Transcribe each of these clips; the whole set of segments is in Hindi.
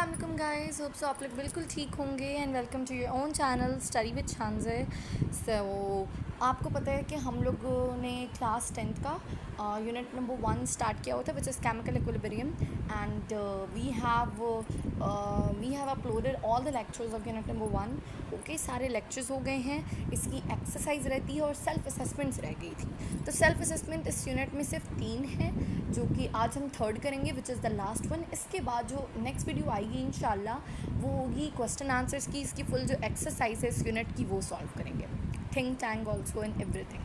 अस्सलाम वालेकुम गाइस, होप सो आप लोग बिल्कुल ठीक होंगे and welcome to your own channel study with Shanze. So आपको पता है कि हम लोगों ने क्लास 10th का यूनिट नंबर 1 स्टार्ट किया हुआ था, which is chemical equilibrium, and we have uploaded all the lectures of unit number 1। Okay, सारे लेक्चर्स हो गए हैं। इसकी एक्सरसाइज रहती है और सेल्फ असेसमेंट्स रह गई थी। तो सेल्फ असेसमेंट इस यूनिट में सिर्फ 3 है, जो कि आज हम थर्ड करेंगे, which is the last one. इसके बाद जो नेक्स्ट वीडियो आएगी इंशाल्लाह वो होगी क्वेश्चन आंसर्स की। इसकी फुल जो एक्सरसाइज है इस यूनिट की वो सॉल्व करेंगे, think tank also and everything.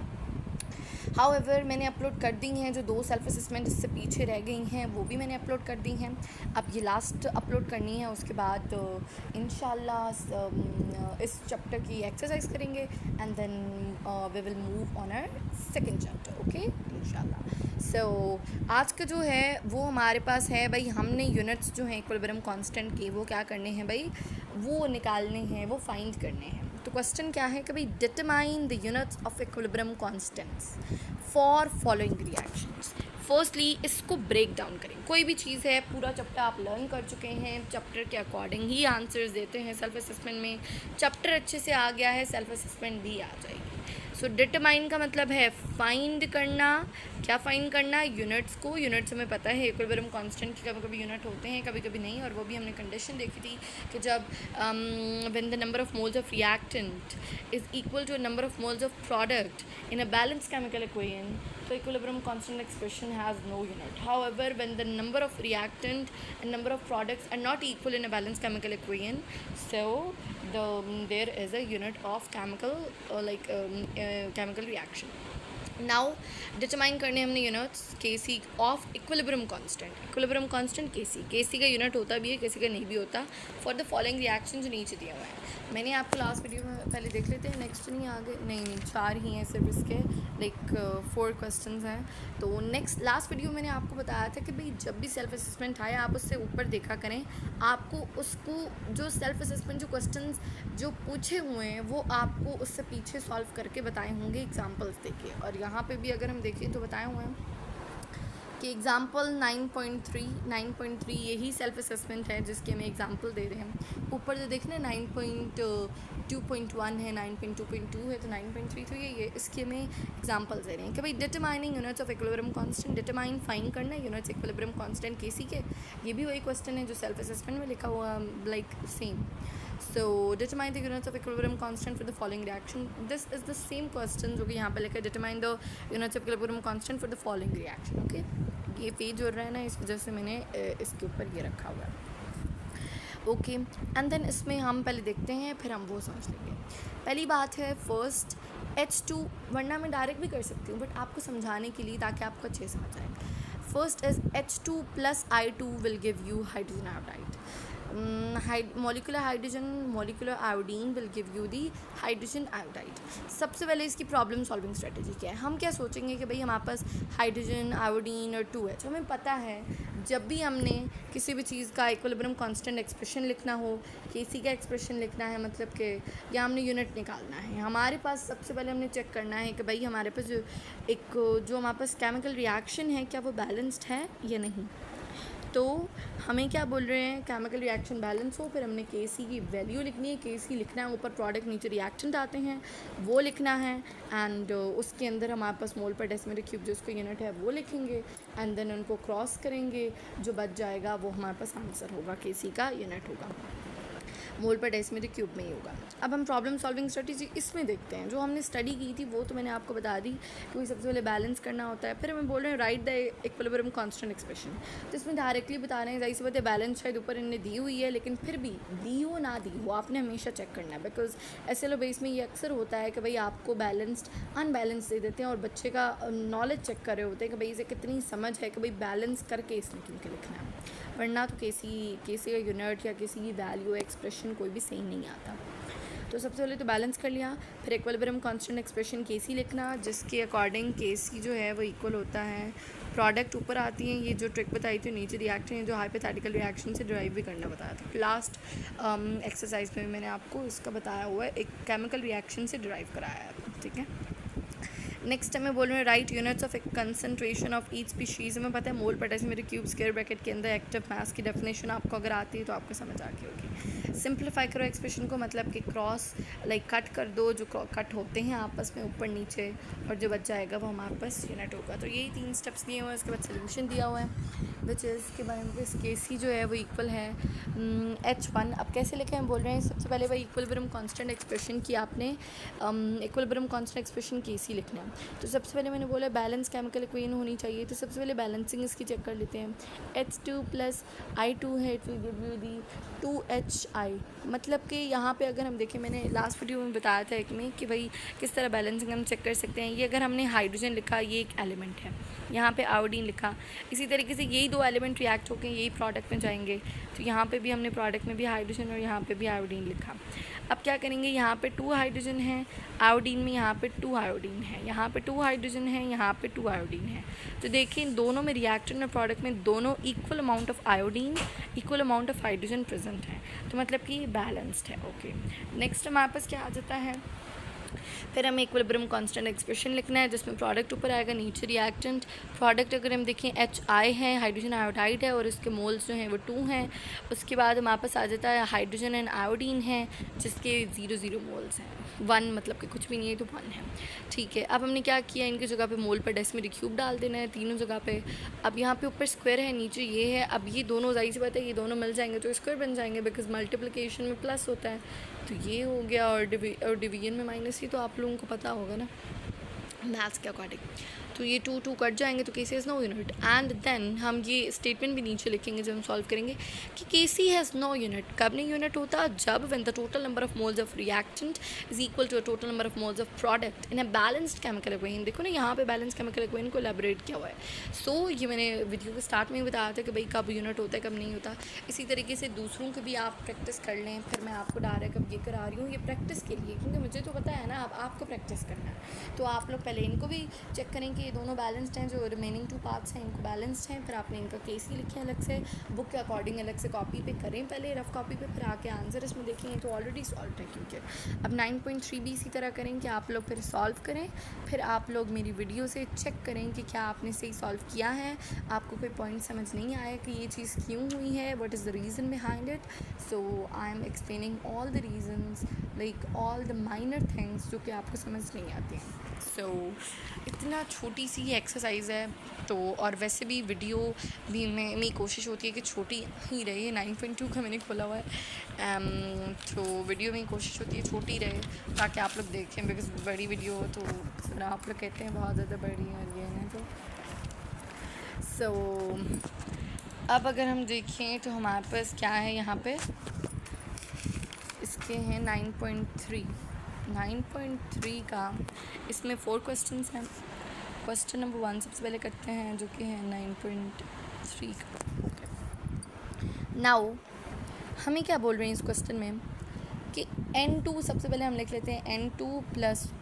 However मैंने अपलोड कर दी हैं जो 2 सेल्फ असेसमेंट इससे पीछे रह गई हैं, वो भी मैंने अपलोड कर दी हैं। अब ये लास्ट अपलोड करनी है, उसके बाद इंशाल्लाह इस चैप्टर की एक्सरसाइज करेंगे and then we will move on our second chapter. Okay इंशाल्लाह। सो आज का जो है वो हमारे पास है भाई, हमने यूनिट्स जो हैं इक्विलिब्रियम कांस्टेंट के वो क्या करने हैं भाई, वो निकालने हैं, वो फाइंड करने हैं। तो क्वेश्चन क्या है कि भाई determine the units of equilibrium constants for following reactions. Firstly इसको ब्रेक डाउन करें। कोई भी चीज़ है, पूरा चैप्टर आप लर्न कर चुके हैं, चैप्टर के अकॉर्डिंग ही आंसर्स देते हैं सेल्फ असेसमेंट में। चैप्टर अच्छे से आ गया है, सेल्फ असेसमेंट भी आ जाएगी। सो डिटरमाइन का मतलब है फाइंड करना। क्या फाइंड करना? यूनिट्स को। यूनिट्स हमें पता है इक्विलिब्रियम कांस्टेंट के कभी कभी यूनिट होते हैं, कभी कभी नहीं, और वो भी हमने कंडीशन देखी थी कि जब when the number of moles of reactant is equal to number of moles of product in a balanced chemical equation, so equilibrium constant expression has no unit. However, when the number of reactant and number of products are not equal in a balanced chemical equation, so there is a unit of chemical reaction. Now determine करने हमने units K C of equilibrium constant. Equilibrium constant K C का यूनिट होता भी है, के सी का नहीं भी होता, फॉर द फॉलोइंग रिएक्शन जो नीचे दिया हुआ है। मैंने आपको लास्ट वीडियो में पहले देख लेते हैं, नेक्स्ट नहीं आगे, नहीं 4 ही हैं सिर्फ इसके, लाइक 4 क्वेश्चन हैं। तो नेक्स्ट लास्ट वीडियो मैंने आपको बताया था कि भाई जब भी सेल्फ असेसमेंट आए आप उससे ऊपर देखा करें, आपको उसको जो सेल्फ असेसमेंट जो क्वेश्चन जो पूछे हुए हैं वो आपको उससे पीछे सॉल्व करके बताए होंगे एग्जाम्पल्स देके। और यहाँ पे भी अगर हम देखें तो बताए हुए हैं कि एग्ज़ाम्पल 9.3 यही सेल्फ असेसमेंट है जिसके हमें एग्जाम्पल दे रहे हैं। ऊपर जो देखना 9.2.1 है, 9.2.2 है, तो 9.3 तो ये इसके हमें एग्जाम्पल्स दे रहे हैं कि भाई determining units of equilibrium constant. Determine find करना यूनिट्स इक्विलिब्रियम कांस्टेंट के सी के। ये भी वही क्वेश्चन है जो सेल्फ असेसमेंट में लिखा हुआ, like same. So determine the units of equilibrium constant for the following reaction. This is the same question जो कि यहाँ पे लिखा है, determine the units of equilibrium constant for the following reaction. Okay, ये पेज हो रहा है ना, इस वजह से मैंने इसके ऊपर ये रखा हुआ है। ओके, एंड देन इसमें हम पहले देखते हैं, फिर हम वो समझ लेंगे। पहली बात है फर्स्ट H2, वरना मैं डायरेक्ट भी कर सकती हूँ बट आपको समझाने के लिए ताकि आपको अच्छे से समझ आए। First is H2 + I2 will give you hydrogen iodide. molecular hydrogen, molecular iodine will give you the hydrogen iodide। सबसे पहले इसकी प्रॉब्लम सॉल्विंग स्ट्रेटजी क्या है? हम क्या सोचेंगे कि भाई हमारे पास हाइड्रोजन, आयोडीन और 2H। हमें पता है जब भी हमने किसी भी चीज़ का इक्विलिब्रियम कांस्टेंट एक्सप्रेशन लिखना हो, केसी का एक्सप्रेशन लिखना है, मतलब कि या हमने यूनिट निकालना है, हमारे पास सबसे पहले हमने चेक करना है कि भाई हमारे पास जो हमारे पास केमिकल रिएक्शन है क्या वो बैलेंस्ड है या नहीं। तो हमें क्या बोल रहे हैं, केमिकल रिएक्शन बैलेंस हो, फिर हमने के सी की वैल्यू लिखनी है, के सी लिखना है, ऊपर प्रोडक्ट नीचे रिएक्टेंट आते हैं वो लिखना है, एंड उसके अंदर हमारे पास मोल पर डेसिमीटर क्यूब जो उसका यूनिट है वो लिखेंगे, एंड देन उनको क्रॉस करेंगे, जो बच जाएगा वो हमारे पास आंसर होगा, के सी का यूनिट होगा, मोल पर डेसिमीटर क्यूब में ही होगा। अब हम प्रॉब्लम सॉल्विंग स्ट्रेटजी इसमें देखते हैं। जो हमने स्टडी की थी वो तो मैंने आपको बता दी कि सबसे पहले बैलेंस करना होता है, फिर हमें बोल रहे हैं right the equilibrium constant expression. तो इसमें डायरेक्टली बता रहे हैं, जाहिर सी बात है बैलेंस शायद ऊपर इन्हें दी हुई है, लेकिन फिर भी दी हो ना दी हो आपने हमेशा चेक करना है, बिकॉज SLO बेस में ये अक्सर होता है कि भाई आपको बैलेंस्ड अनबैलेंस दे देते हैं और बच्चे का नॉलेज चेक कर रहे होते हैं कि भाई इसे कितनी समझ है कि भाई बैलेंस करके इसमें क्योंकि लिखना है, वरना तो केसी का यूनिट या किसी की वैल्यू एक्सप्रेशन कोई भी सही नहीं आता। तो सबसे पहले तो बैलेंस कर लिया, फिर इक्विलिब्रियम कांस्टेंट एक्सप्रेशन के सी लिखना, जिसके अकॉर्डिंग के सी जो है वो इक्वल होता है, प्रोडक्ट ऊपर आती हैं, ये जो ट्रिक बताई थी नीचे रिएक्शन है जो हाइपोथेटिकल रिएक्शन से ड्राइव भी करना बताया था। लास्ट एक्सरसाइज में मैंने आपको इसका बताया हुआ है, एक केमिकल रिएक्शन से ड्राइव कराया है, ठीक है। नेक्स्ट हमें बोल रहे हैं right units of concentration of each species. हमें पता है मोल पर डेसिमीटर क्यूब स्क्वायर ब्रैकेट के अंदर एक्टिव मास की डेफिनेशन आपको अगर आती है तो आपको समझ आ गई होगी। सिंप्लीफाई करो एक्सप्रेशन को, मतलब कि क्रॉस लाइक कट कर दो, जो कट होते हैं आपस में ऊपर नीचे, और जो बच जाएगा वो हमारे पास यूनिट होगा। तो यही 3 स्टेप्स दिए हुए हैं। उसके बाद सोल्यूशन दिया हुआ है विच इज़ के बारे में के सी जो है वो इक्वल है H1। अब कैसे लिखे हैं बोल रहे हैं, सबसे पहले वही इक्विलिब्रियम कांस्टेंट एक्सप्रेशन की आपने इक्विलिब्रियम कांस्टेंट एक्सप्रेशन के सी लिखना है। तो सबसे पहले मैंने बोला बैलेंस केमिकल इक्वेशन होनी चाहिए, तो सबसे पहले बैलेंसिंग इसकी चेक कर लेते हैं। H2 + I2 है, it will give you the 2HI। मतलब कि यहाँ पे अगर हम देखें, मैंने लास्ट वीडियो में बताया था एक में कि भाई किस तरह बैलेंसिंग हम चेक कर सकते हैं। ये अगर हमने हाइड्रोजन लिखा, ये एक एलिमेंट है, यहाँ पे आयोडीन लिखा, इसी तरीके से यही 2 एलिमेंट रिएक्ट होकर यही प्रोडक्ट में जाएंगे। तो यहाँ पे भी हमने प्रोडक्ट में भी हाइड्रोजन और यहाँ पे भी आयोडीन लिखा। अब क्या करेंगे, यहाँ पे 2 हाइड्रोजन है, आयोडीन में यहाँ पे 2 आयोडीन है, यहाँ पे 2 हाइड्रोजन है, यहाँ पे 2 आयोडीन है। तो देखिए इन दोनों में रिएक्टेंट और प्रोडक्ट में दोनों equal amount of iodine, equal amount of hydrogen present है। तो मतलब कि ये बैलेंस्ड है। ओके, नेक्स्ट हमारे पास क्या आ जाता है, फिर हमें इक्विलिब्रियम कांस्टेंट एक्सप्रेशन लिखना है जिसमें प्रोडक्ट ऊपर आएगा, नीचे रिएक्टेंट। प्रोडक्ट अगर हम देखें HI है, हाइड्रोजन आयोडाइड है, और इसके मोल्स जो हैं वो 2 हैं। उसके बाद हमारे पास आ जाता है हाइड्रोजन एंड आयोडीन है जिसके 0 मोल्स हैं, 1 मतलब कि कुछ भी नहीं है तो 1 है। ठीक है, अब हमने क्या किया, इनकी जगह पे मोल पर डेसिमीटर क्यूब डाल देना है तीनों जगह पे। अब यहाँ पे ऊपर स्क्वायर है, नीचे ये है। अब ये दोनों जाहिर सी बात है, ये दोनों मिल जाएंगे तो स्क्वायर बन जाएंगे, बिकॉज मल्टीप्लिकेशन में प्लस होता है। तो ये हो गया, और डिवीजन में माइनस ही, तो आप लोगों को पता होगा ना मैथ्स के अकॉर्डिंग। तो ये 2 कट जाएंगे तो K C has no unit. And then हम ये स्टेटमेंट भी नीचे लिखेंगे जब हम सॉल्व करेंगे कि के सी हैज़ नो यूनिट कब नहीं यूनिट होता, जब when the total number of moles of reactant is equal to total number of moles of product in a balanced chemical equation. देखो ना यहाँ पे बैलेंस केमिकल इक्वेशन को एलैबोरेट किया हुआ है। सो ये मैंने वीडियो के स्टार्ट में ही बताया था कि भाई कब यूनिट होता है कब नहीं होता। इसी तरीके से दूसरों की भी आप प्रैक्टिस कर लें। फिर मैं आपको डायरेक्ट अब ये करा रही हूँ ये प्रैक्टिस के लिए, क्योंकि मुझे तो पता है ना, अब आपको प्रैक्टिस करना है। तो आप लोग पहले इनको भी चेक करें कि ये दोनों बैलेंस्ड हैं, जो रिमेनिंग 2 पार्ट्स हैं इनको बैलेंस्ड हैं। फिर आपने इनका केस ही लिखे अलग से, बुक के अकॉर्डिंग अलग से कॉपी पे करें पहले रफ कॉपी पे, फिर आके आंसर इसमें देखेंगे तो ऑलरेडी सॉल्व है। क्योंकि अब 9.3 भी इसी तरह करें कि आप लोग फिर सॉल्व करें, फिर आप लोग मेरी वीडियो से चेक करें कि क्या आपने सही सॉल्व किया है, आपको कोई पॉइंट समझ नहीं आया कि ये चीज़ क्यों हुई है, what is the reason behind it. So I am explaining all the reasons, like all the minor things जो कि आपको समझ नहीं आते हैं। सो इतना छोटी सी एक्सरसाइज है। तो और वैसे भी वीडियो भी मेरी कोशिश होती है कि छोटी ही रहे, 9.2 का मैंने खोला हुआ है। तो वीडियो में कोशिश होती है छोटी रहे ताकि आप लोग देखें, बिकॉज बड़ी वीडियो तो आप लोग कहते हैं बहुत ज़्यादा बड़ी और ये है। तो सो अब अगर हम देखें तो हमारे पास क्या है, यहाँ पे इसके हैं 9.3 का, इसमें 4 क्वेश्चंस हैं। क्वेश्चन नंबर 1 सबसे पहले करते हैं जो कि है 9.3 का। ओके, नाउ हमें क्या बोल रहे हैं इस क्वेश्चन में कि N2 सबसे पहले हम लिख लेते हैं N2 +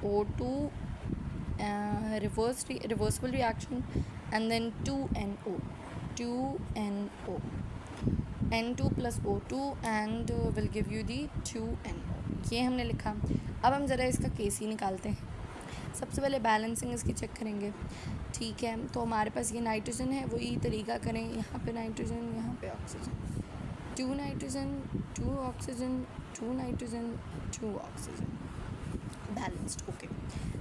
O2 reversible reaction and then 2NO N2 + O2 and will give you the 2NO। ये हमने लिखा। अब हम ज़रा इसका केस ही निकालते हैं। सबसे पहले बैलेंसिंग इसकी चेक करेंगे। ठीक है, तो हमारे पास ये नाइट्रोजन है, वही तरीका करें। यहाँ पे नाइट्रोजन, यहाँ पे oxygen, 2 nitrogen 2 oxygen 2 nitrogen 2 oxygen, balanced. Okay,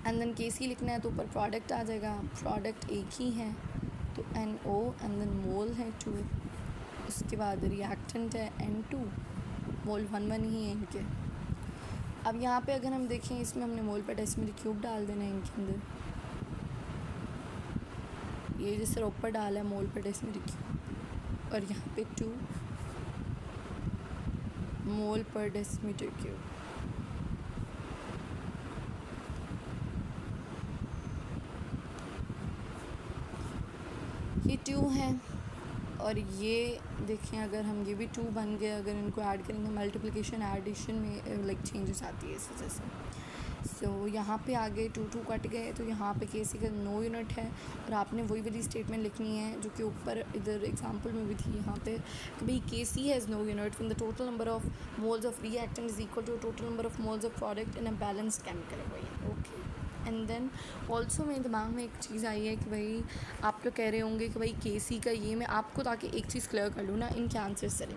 and then K C लिखना है तो ऊपर प्रोडक्ट आ जाएगा। प्रोडक्ट एक ही है तो NO एंड देन मोल है 2। उसके बाद रिएक्टेंट है N2, मोल 1 ही है इनके। अब यहाँ पे अगर हम देखें, इसमें हमने मोल पर डेसिमीटर क्यूब डाल देना है इनके अंदर। ये जिस तरह ऊपर डाला है मोल पर डेसिमीटर क्यूब, और यहाँ पे 2 मोल पर डेसिमीटर क्यूब। ये 2 है, और ये देखें अगर हम ये भी 2 बन गए, अगर इनको ऐड करेंगे मल्टीप्लिकेशन एडिशन में लाइक चेंजेस आती है इस वजह से। सो यहाँ पे आगे 2 कट गए, तो यहाँ पे के सी का नो यूनिट है। और आपने वही वाली स्टेटमेंट लिखनी है जो कि ऊपर इधर एग्जांपल में भी थी, यहाँ पे कि भाई K C has no unit when the total number of moles of reactant is equal to total number of moles of product in a balanced chemical equation. Okay, and then also मेरे दिमाग में एक चीज़ आई है कि भाई आप लोग कह रहे होंगे कि भाई केसी का ये, मैं आपको ताकि एक चीज़ क्लियर कर लूँ ना, इनके आंसर्स चलें,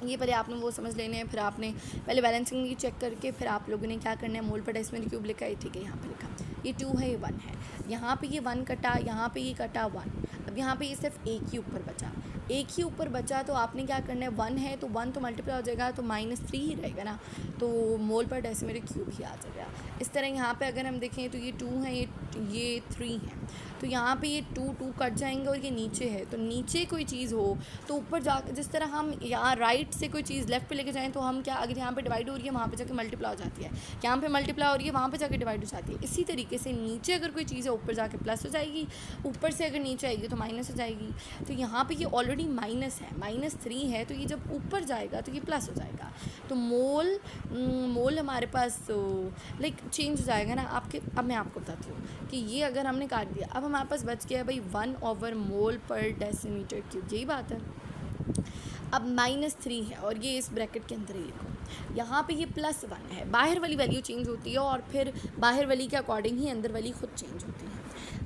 ये पहले आपने वो समझ लेने हैं, फिर आपने पहले बैलेंसिंग की चेक करके फिर आप लोगों ने क्या करना है, मोल पर डेसिमल क्यूब लिखा है, ठीक है, यहाँ पे लिखा ये 2 है, ये 1 है, यहाँ पे ये 1 कटा, यहाँ पे ये कटा 1, अब यहाँ पे ये सिर्फ एक ही ऊपर बचा, एक ही ऊपर बचा, तो आपने क्या करना है, 1 है तो 1 तो मल्टीप्लाई हो जाएगा, तो -3 ही रहेगा ना, तो मोल पर डेसिमल क्यूब ही आ जाएगा। इस तरह यहाँ पे अगर हम देखें तो ये 2 है, ये 3 है, तो यहाँ पे ये 2 कट जाएंगे और ये नीचे है, तो नीचे कोई चीज़ हो तो ऊपर जा, जिस तरह हम यहाँ राइट से कोई चीज़ लेफ्ट पे लेके जाएं तो हम क्या, अगर यहाँ पे डिवाइड हो रही है वहाँ पे जाके मल्टीप्लाई हो जाती है, यहाँ पे मल्टीप्लाई हो रही है वहाँ पे जाके डिवाइड हो जाती है। इसी तरीके से नीचे अगर कोई चीज़ है ऊपर जाके प्लस हो जाएगी, ऊपर से अगर नीचे आएगी तो माइनस हो जाएगी। तो यहाँ पे ये ऑलरेडी माइनस है, -3 है, तो ये जब ऊपर जाएगा तो ये प्लस हो जाएगा, तो मोल हमारे पास लाइक चेंज हो जाएगा ना आपके। अब मैं आपको बताती हूँ कि ये अगर हमने काट दिया, अब हमारे पास बच गया है भाई 1/मोल पर डेसीमीटर क्यूब, यही बात है। अब -3 है और ये इस ब्रैकेट के अंदर ही लिखो, यहाँ पे ये +1 है, बाहर वाली वैल्यू चेंज होती है और फिर बाहर वाली के अकॉर्डिंग ही अंदर वाली खुद चेंज होती है।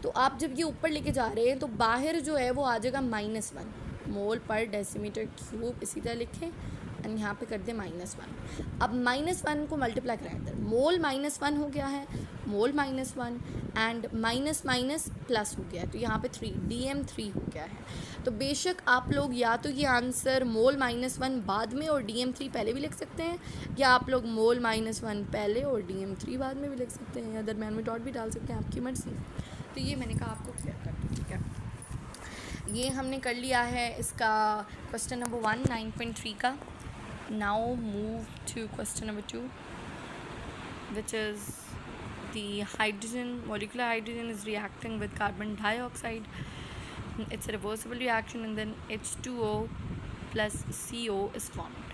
तो आप जब ये ऊपर लेके जा रहे हैं तो बाहर जो है वो आ जाएगा -1 मोल पर डेसीमीटर क्यूब, इसी तरह लिखें एंड यहाँ पे कर दें -1। अब -1 को मल्टीप्लाई करें अंदर, मोल -1 हो गया है, मोल -1 एंड माइनस माइनस प्लस हो गया है, तो यहाँ पे 3 DM3 हो गया है। तो बेशक आप लोग या तो ये आंसर मोल -1 बाद में और DM3 पहले भी लिख सकते हैं, या आप लोग मोल -1 पहले और DM3 बाद में भी लिख सकते हैं, या दरम्यान में डॉट भी डाल सकते हैं, आपकी मर्ज़ी। तो ये मैंने कहा आपको क्लियर कर दूँ, ठीक है। ये हमने कर लिया है इसका क्वेश्चन नंबर 1 9.3 का। Now move to question number 2, which is the molecular hydrogen is reacting with carbon dioxide. It's a reversible reaction and then H2O plus CO is formed.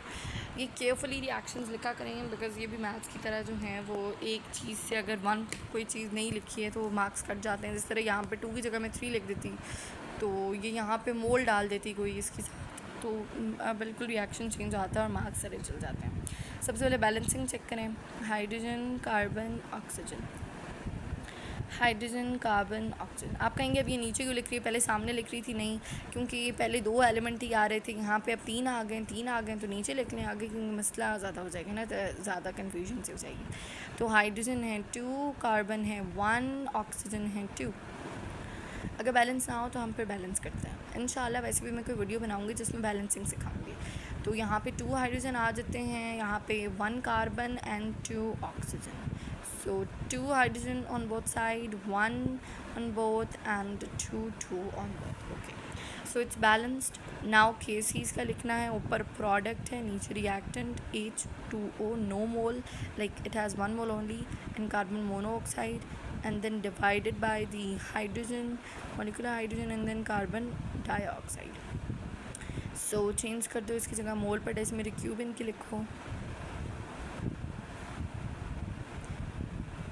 ये केयरफुली रिएक्शंस लिखा करेंगे बिकॉज ये भी मैथ्स की तरह जो हैं वो एक चीज़ से अगर 1 कोई चीज़ नहीं लिखी है तो मार्क्स कट जाते हैं। जिस तरह यहाँ पे 2 की जगह मैं 3 लिख देती तो ये यहाँ पे मोल डाल देती कोई इसकी, तो बिल्कुल रिएक्शन चेंज आता है और मार्क्स सारे चल जाते हैं। सबसे पहले बैलेंसिंग चेक करें, hydrogen carbon oxygen, hydrogen carbon oxygen. आप कहेंगे अब ये नीचे क्यों लिख रही है, पहले सामने लिख रही थी, नहीं क्योंकि ये पहले 2 एलिमेंट ही आ रहे थे, यहाँ पे अब 3 आ गए तो नीचे लिख लें आगे, क्योंकि मसला ज़्यादा हो जाएगा ना, तो ज़्यादा कन्फ्यूजन से हो जाएगी। तो हाइड्रोजन है 2, कार्बन है 1, ऑक्सीजन है 2। अगर बैलेंस ना हो तो हम फिर बैलेंस करते हैं इंशाल्लाह। वैसे भी मैं कोई वीडियो बनाऊंगी जिसमें बैलेंसिंग सिखाऊंगी। तो यहाँ पे 2 हाइड्रोजन आ जाते हैं, यहाँ पे 1 carbon and 2 oxygen. So 2 hydrogen on both side, 1 on both and 2 on both. Okay, so it's balanced. Now KCs का लिखना है, ऊपर प्रोडक्ट है, नीचे reactant H2O, no mole, like it has 1 mole only, and carbon monoxide and then divided by the hydrogen, molecular hydrogen and then carbon dioxide. So change कर दो, इसकी जगह मोल पर डेसिमीटर क्यूब इनकी लिखो,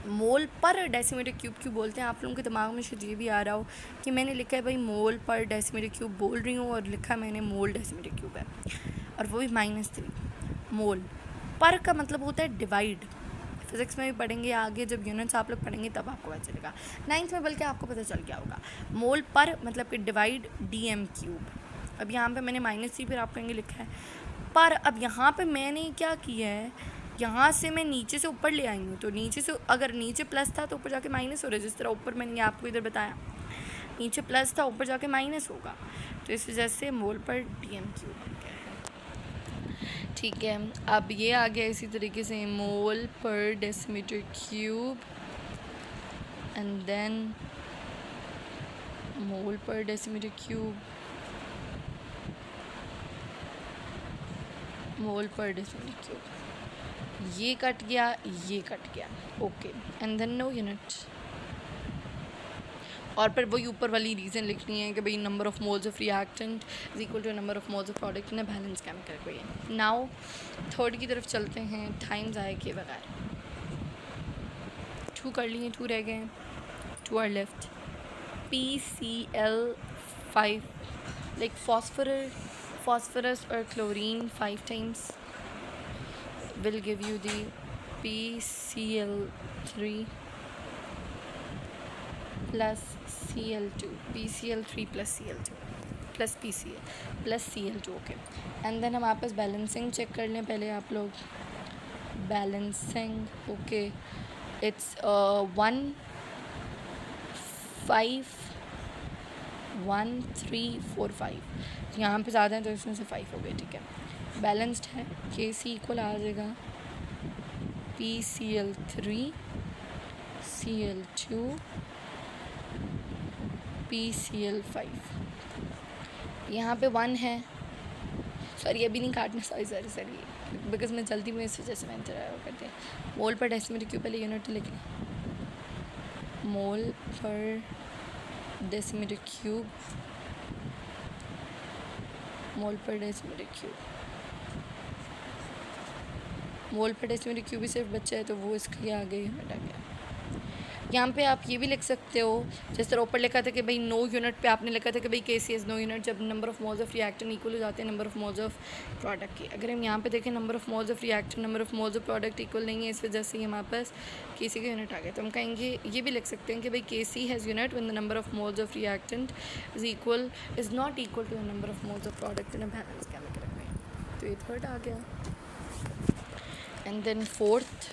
मोल पर डेसिमीटर क्यूब क्यों बोलते हैं, आप लोगों के दिमाग में शायद ये भी आ रहा हो कि मैंने लिखा है भाई मोल पर डेसिमीटर क्यूब बोल रही हूँ और लिखा मैंने मोल डेसिमीटर क्यूब है, और वो भी -3। मोल पर का मतलब होता है डिवाइड, फिज़िक्स में भी पढ़ेंगे आगे, जब यूनिट्स आप लोग पढ़ेंगे तब आपको पता चलेगा, 9th में बल्कि आपको पता चल गया होगा। मोल पर मतलब कि डिवाइड DM3। अब यहाँ पे मैंने -3 फिर आप कहेंगे लिखा है पर, अब यहाँ पे मैंने क्या किया है, यहाँ से मैं नीचे से ऊपर ले आई हूँ, तो नीचे से अगर नीचे प्लस था तो ऊपर जाके माइनस हो रहा है, जिस तरह ऊपर मैंने आपको इधर बताया नीचे प्लस था ऊपर जाके माइनस होगा, तो इस वजह से मोल पर DM3 बन गया है। ठीक है, अब ये आ गया इसी तरीके से मोल पर डेसिमीटर क्यूब एंड देन मोल पर डेसिमीटर क्यूब, मोल पर डेसिमीटर क्यूब, ये कट गया, ये कट गया, okay, and then no unit, और फिर वही ऊपर वाली रीज़न लिखनी है कि भाई number of moles of reactant is equal to number of moles of product in a balance chemical equation. Now third की तरफ चलते हैं, टाइम ज़ाया किए बगैर। 2 कर लिए, 2 रह गए, 2 are left. PCl5 like phosphorus or chlorine 5 times will give you the PCl3 plus Cl2, PCl3 plus Cl2 plus PCl plus Cl2, okay. And then हम आपस बैलेंसिंग चेक कर लें पहले आप लोग। बैलेंसिंग, ओके, इट्स 1 5 1 3 4 5, यहाँ पे ज़्यादा है तो इसमें से 5 हो गए, ठीक है। बैलेंस्ड है, Kc इक्वल आ जाएगा PCl3 Cl2 PCl5। यहाँ पे 1 है, सॉरी अभी नहीं काटना, सॉरी बिकॉज मैं जल्दी में इस वजह से मैं करते हैं। मोल पर डेसीमीटर क्यूब, पहले यूनिट लिख लें। मोल पर डेसीमीटर क्यूब, मोल पर डेसीमीटर क्यूब, मोल पर डेसीमीटर क्यूब ही सिर्फ बच्चा है तो वो इसके आगे यूनिट आ गया। यहाँ पे आप ये भी लिख सकते हो, जिस तरह ऊपर लिखा था कि भाई नो यूनिट पे आपने लिखा था कि भाई KCS नो यूनिट, जब number of moles of reactant equal हो जाते हैं number of moles of product की। अगर हम यहाँ पे देखें number of moles of reactant number of moles of product equal नहीं है, इस वजह से हमारे पास KC का यूनिट आ गया। तो हम कहेंगे, ये भी लिख सकते हैं कि भाई KC has unit when the number of moles of reactant is not equal to the number of moles of product in a balance chemical equation. तो ये थर्ड आ गया। And then fourth,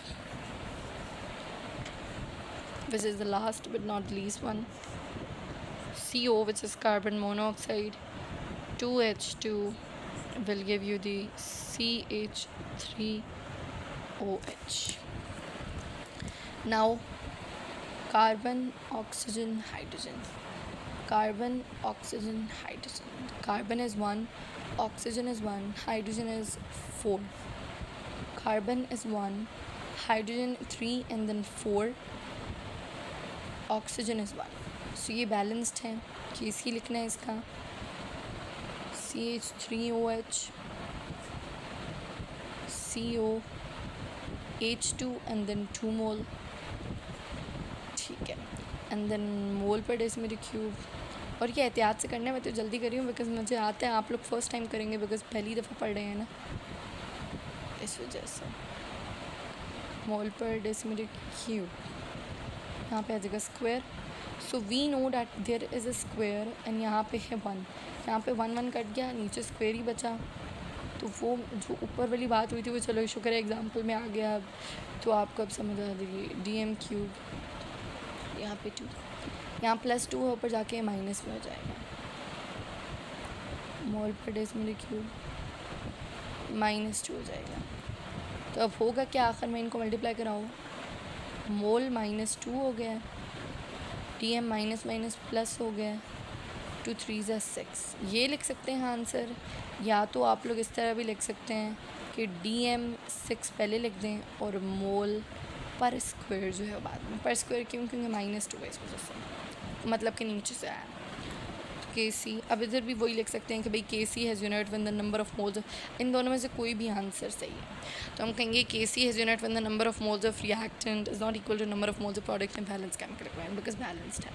which is the last but not least one, CO, which is carbon monoxide, 2H2 will give you the CH3OH. Now carbon, oxygen, hydrogen. Carbon, oxygen, hydrogen. Carbon is 1, oxygen is 1, hydrogen is 4. Carbon is 1, hydrogen 3 and then 4, oxygen is 1। सो ये बैलेंस्ड है, KC लिखना है इसका CH3OH CO H2 and then 2 मोल, ठीक है। एंड देन मोल पर डेसीमीटर क्यूब। और ये एहतियात से करना है, मैं तो जल्दी कर रही हूँ बिकॉज मुझे आता है, आप लोग फर्स्ट टाइम करेंगे बिकॉज पहली दफ़ा पढ़ रहे हैं ना, इस वजह से। मोल पर डेसीमीटर क्यूब, यहाँ पे आ जाएगा square. So we know that there is a square and यहाँ पे है 1, यहाँ पे 1 1 कट गया, नीचे स्क्वायर ही बचा। तो वो जो ऊपर वाली बात हुई थी वो चलो शुक्र है एग्जांपल में आ गया अब, तो आपको अब समझ आ जाएगी। DM क्यूब, यहाँ पे 2, यहाँ +2 है, ऊपर जाके माइनस में हो जाएगा। मोल पर डेसीमीटर क्यूब -2 हो जाएगा। तो अब होगा क्या, आखिर में इनको मल्टीप्लाई कराओ, मोल -2 हो गया, DM माइनस माइनस प्लस हो गया, 2 3 6। ये लिख सकते हैं आंसर, या तो आप लोग इस तरह भी लिख सकते हैं कि DM 6 पहले लिख दें और मोल पर स्क्वायर जो है बाद में। पर स्क्वायर क्यों, क्योंकि -2 है इस वजह से, मतलब कि नीचे से आया। KC, अब इधर भी वही लिख सकते हैं कि भाई KC has unit when the number of moles, इन दोनों में से कोई भी आंसर सही है। तो हम कहेंगे KC has unit when the number of moles of reactant is not equal to number of moles of product in balance chemical equation because balanced है।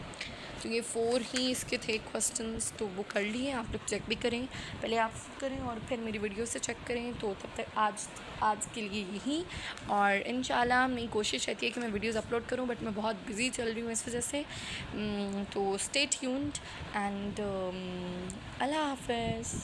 तो ये 4 ही इसके थे क्वेश्चंस, तो वो कर लिए, आप लोग चेक भी करें, पहले आप करें और फिर मेरी वीडियो से चेक करें। तो तब तक आज के लिए यही, और इंशाल्लाह मेरी कोशिश रहती है कि मैं वीडियोस अपलोड करूं, बट मैं बहुत बिजी चल रही हूँ इस वजह से। तो स्टे ट्यून्ड एंड अल्लाह हाफ़िज़।